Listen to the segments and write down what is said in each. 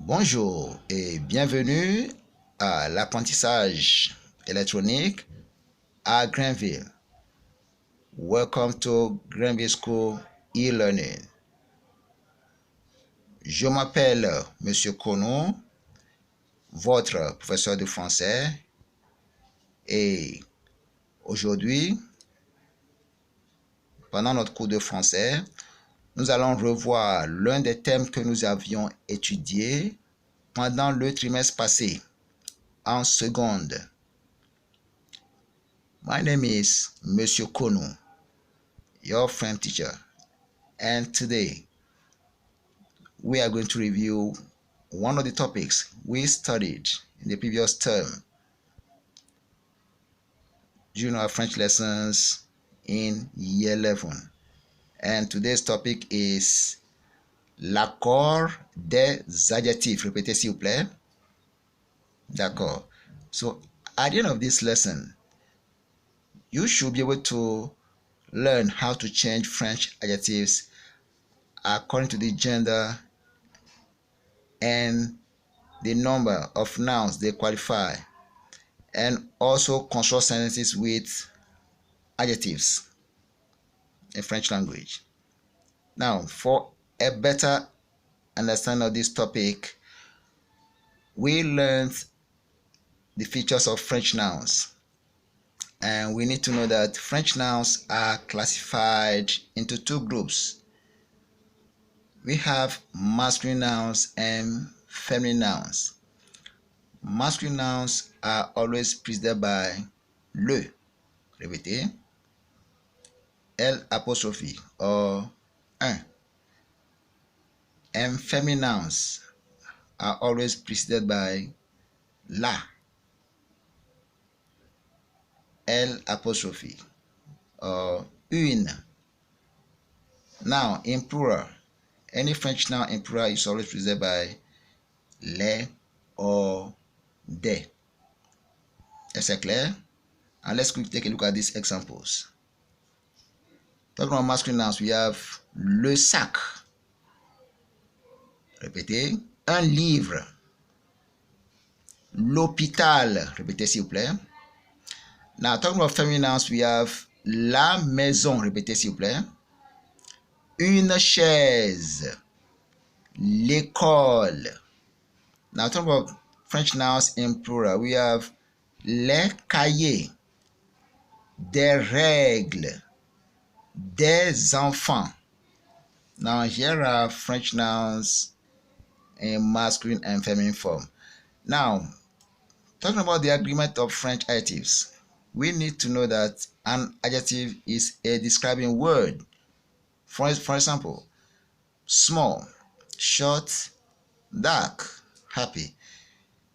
Bonjour et bienvenue à l'apprentissage électronique à Greenville. Welcome to Greenville School e-learning. Je m'appelle Monsieur Kono, votre professeur de français, et aujourd'hui, pendant notre cours de français, nous allons revoir l'un des thèmes que nous avions étudiés pendant le trimestre passé, en seconde. My name is Monsieur Kono, your French teacher, and today we are going to review one of the topics we studied in the previous term during our French lessons in year 11. And today's topic is l'accord des adjectifs. Répétez s'il vous plaît. D'accord. So at the end of this lesson, you should be able to learn how to change French adjectives according to the gender and the number of nouns they qualify, and also construct sentences with adjectives in French language. Now, for a better understanding of this topic, we learned the features of French nouns. And we need to know that French nouns are classified into two groups. We have masculine nouns and feminine nouns. Masculine nouns are always preceded by le. Répétez. L apostrophe or un. And feminine nouns are always preceded by la. L apostrophe or une. Now, in plural, any French noun in plural is always preceded by les or des. Is that clear? And let's quickly take a look at these examples. Talking about masculine nouns, we have le sac. Répétez. Un livre. L'hôpital. Répétez s'il vous plaît. Now, talking about feminine nouns, we have la maison. Répétez s'il vous plaît. Une chaise. L'école. Now, talking about French nouns in plural, we have les cahiers. Des règles. Des enfants. Now, here are French nouns in masculine and feminine form. Now, talking about the agreement of French adjectives, we need to know that an adjective is a describing word. For example, small, short, dark, happy.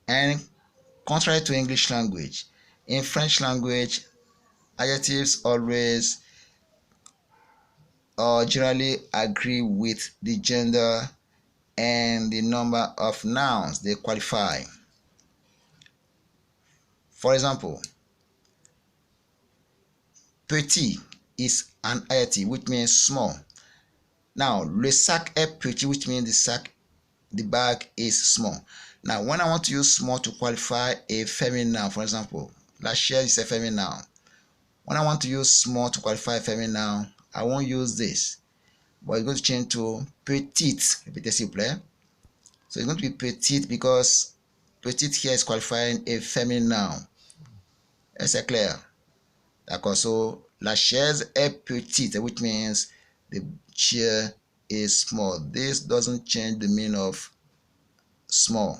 And contrary to English language, in French language, adjectives always or generally agree with the gender and the number of nouns they qualify. For example, petit is an adjective which means small. Now, le sac est petit, which means the bag is small. Now, when I want to use small to qualify a feminine noun, for example, la chaise is a feminine noun. When I want to use small to qualify a feminine noun, I won't use this, but it's going to change to petite. Répétez s'il vous plaît. So it's going to be petite because petite here is qualifying a feminine noun. Est-ce clair? D'accord. So la chaise est petite, which means the chair is small. This doesn't change the meaning of small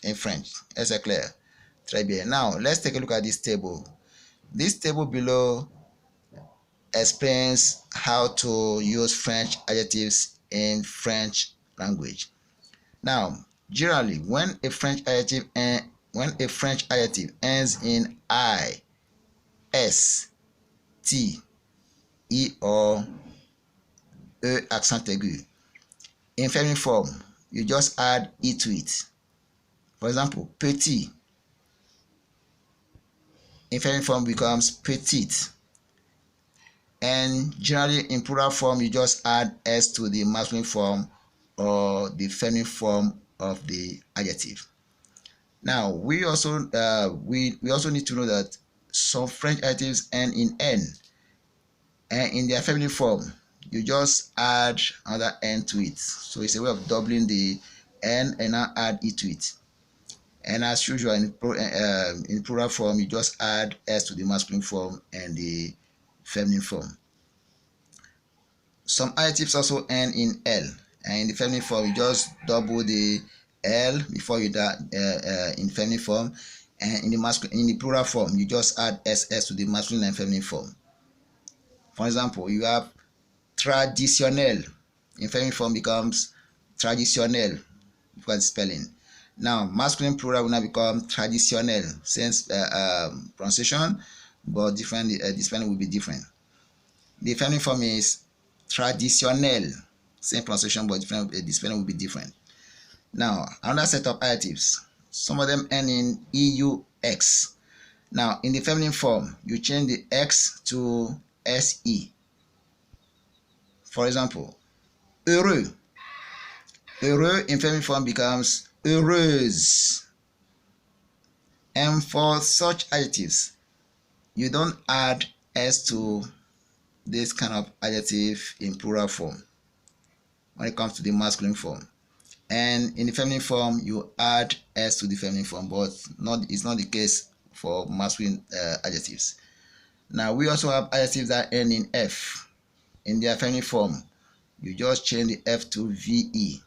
in French. Est-ce clair? Très bien. Now, let's take a look at this table. This table below explains how to use French adjectives in French language. Now, generally, when a French adjective ends in I, S, T, E or E accent aigu, in feminine form, you just add E to it. For example, petit, in feminine form becomes petite. And generally in plural form, you just add S to the masculine form or the feminine form of the adjective. Now we also we also need to know that some French adjectives end in n, and in their feminine form you just add another n to it. So it's a way of doubling the n and now add e to it. And as usual in plural form, you just add s to the masculine form and the feminine form. Some adjectives also end in l, and in the feminine form you just double the l before you in feminine form, and in the plural form you just add ss to the masculine and feminine form. For example, you have traditionnel. In feminine form becomes traditionnel because spelling. Now masculine plural will now become traditionnel, since pronunciation, but different. The spelling will be different. The feminine form is traditionnel, same pronunciation but different. The spelling will be different. Now another set of adjectives. Some of them end in EUX. Now in the feminine form, you change the X to SE. For example, heureux. Heureux in feminine form becomes heureuse. And for such adjectives, you don't add s to this kind of adjective in plural form when it comes to the masculine form. And in the feminine form, you add s to the feminine form, but it's not the case for masculine adjectives. Now we also have adjectives that end in f. In their feminine form, you just change the f to ve.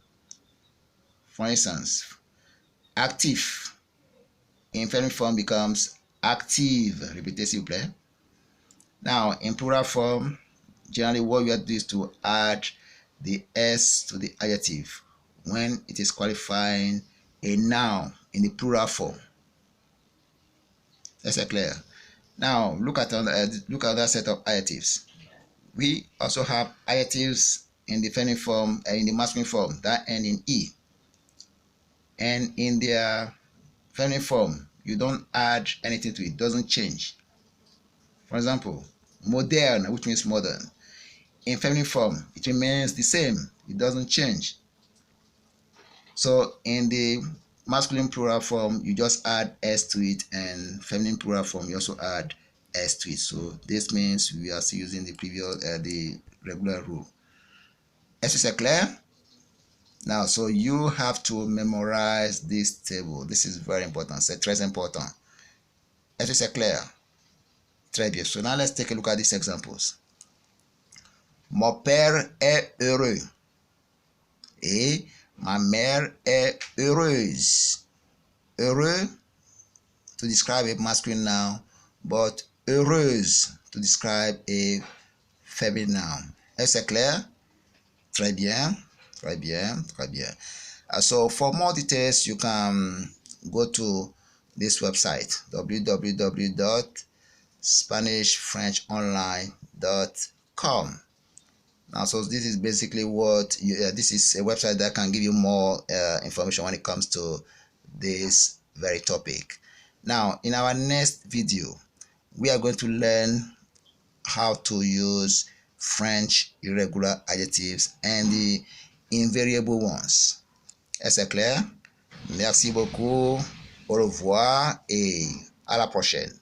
For instance, active in feminine form becomes active. Répétez s'il vous plaît. Now in plural form, generally what we have to do is to add the s to the adjective when it is qualifying a noun in the plural form. That's clear. Now look at that set of adjectives. We also have adjectives in the feminine form and in the masculine form that end in e, and in their feminine form you don't add anything to it, it doesn't change. For example, moderne, which means modern, in feminine form it remains the same, it doesn't change. So in the masculine plural form you just add s to it, and feminine plural form you also add s to it. So this means we are still using the previous the regular rule. Est-ce que c'est clair? Now, so you have to memorize this table. This is very important. C'est très important. Est-ce que c'est clair? Très bien. So now let's take a look at these examples. Mon père est heureux et ma mère est heureuse. Heureux to describe a masculine noun, but heureuse to describe a feminine noun. Est-ce que c'est clair? Très bien. Très bien, très bien. So for more details, you can go to this website, www.spanishfrenchonline.com. Now, so this is basically what this is a website that can give you more information when it comes to this very topic. Now, in our next video, we are going to learn how to use French irregular adjectives and the invariable ones. Est-ce clair? Merci beaucoup, au revoir et à la prochaine.